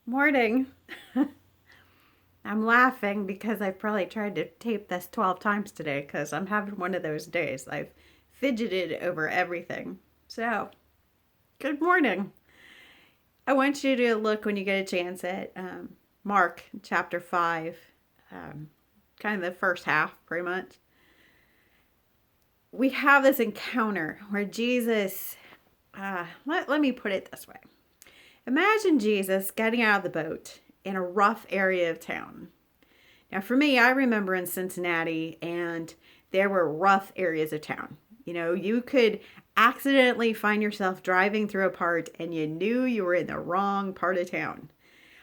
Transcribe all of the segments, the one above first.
Morning. I'm laughing because I've probably tried to tape this 12 times today because I'm having one of those days. I've fidgeted over everything. So, good morning. I want you to look when you get a chance at Mark chapter 5, kind of the first half, pretty much. We have this encounter where Jesus, let me put it this way. Imagine Jesus getting out of the boat in a rough area of town. Now, for me, I remember in Cincinnati, and there were rough areas of town. You know, you could accidentally find yourself driving through a part and you knew you were in the wrong part of town.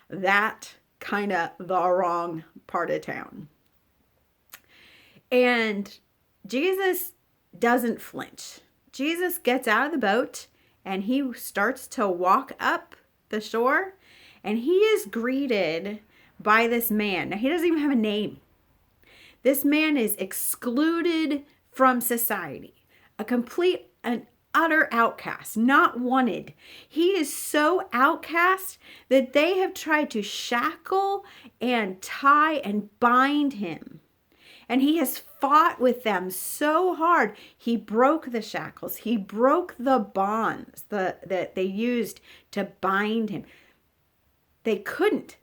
That kind of the wrong part of town. And Jesus doesn't flinch. Jesus gets out of the boat and he starts to walk up the shore, and he is greeted by this man. Now, he doesn't even have a name. This man is excluded from society, a complete and utter outcast, not wanted. He is so outcast that they have tried to shackle and tie and bind him. And he has fought with them so hard. He broke the shackles. He broke the bonds that they used to bind him. They could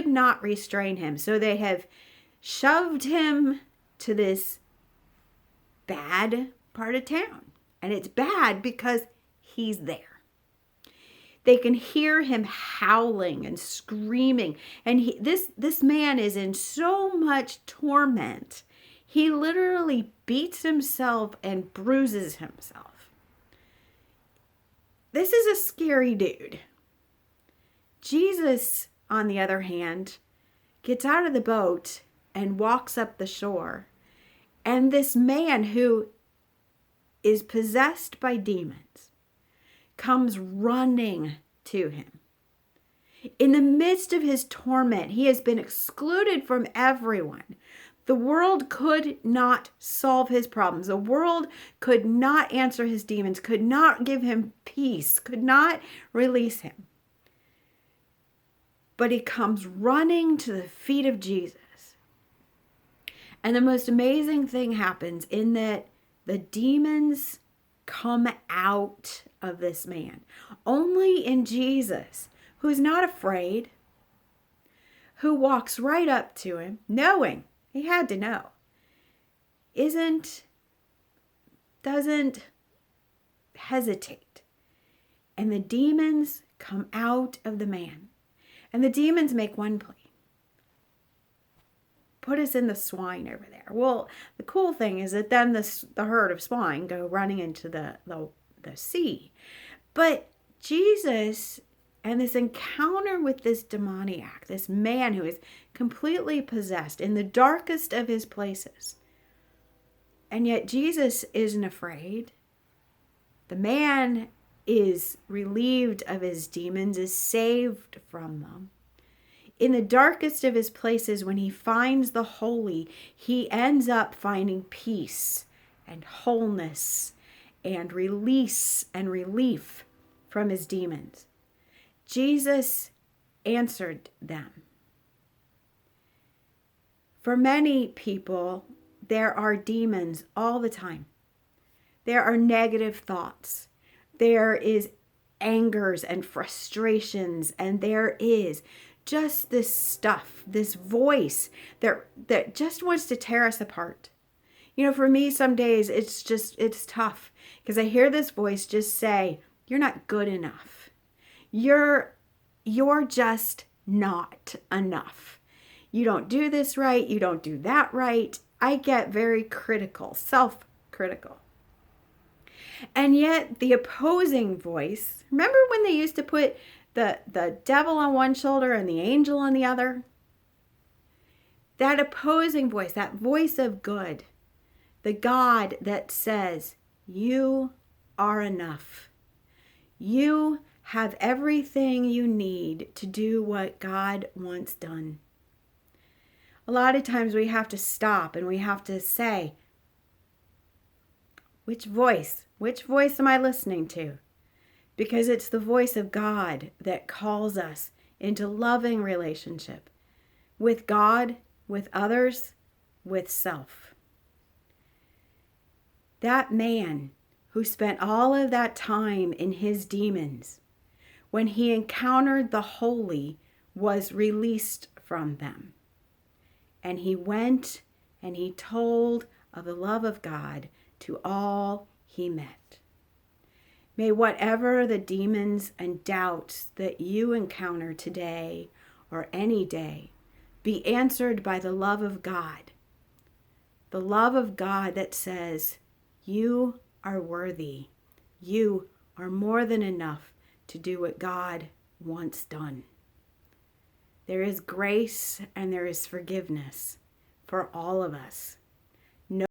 not restrain him. So they have shoved him to this bad part of town. And it's bad because he's there. They can hear him howling and screaming. And this man is in so much torment. He literally beats himself and bruises himself. This is a scary dude. Jesus, on the other hand, gets out of the boat and walks up the shore. And this man who is possessed by demons comes running to him. In the midst of his torment, he has been excluded from everyone. The world could not solve his problems. The world could not answer his demons, could not give him peace, could not release him. But he comes running to the feet of Jesus. And the most amazing thing happens in that the demons come out of this man. Only in Jesus, who's not afraid, who walks right up to him, knowing, he had to know, doesn't hesitate. And the demons come out of the man. And the demons make one plea. Put us in the swine over there. Well, the cool thing is that then the herd of swine go running into the sea. But Jesus and this encounter with this demoniac, this man who is completely possessed in the darkest of his places. And yet Jesus isn't afraid. The man is relieved of his demons, is saved from them. In the darkest of his places, when he finds the holy, he ends up finding peace and wholeness and release and relief from his demons. Jesus answered them. For many people, there are demons all the time. There are negative thoughts. There is angers and frustrations, and there is just this stuff, this voice that just wants to tear us apart. You know, for me, some days it's tough because I hear this voice just say, you're not good enough. You're just not enough. You don't do this right. You don't do that right. I get very critical, self-critical. And yet the opposing voice, remember when they used to put the devil on one shoulder and the angel on the other? That opposing voice, that voice of good, the God that says, you are enough. You have everything you need to do what God wants done. A lot of times we have to stop and we have to say, which voice am I listening to? Because it's the voice of God that calls us into loving relationship with God, with others, with self. That man who spent all of that time in his demons, when he encountered the holy, was released from them. And he went and he told of the love of God to all he met. May whatever the demons and doubts that you encounter today or any day be answered by the love of God. The love of God that says, you are worthy. You are more than enough to do what God wants done. There is grace and there is forgiveness for all of us.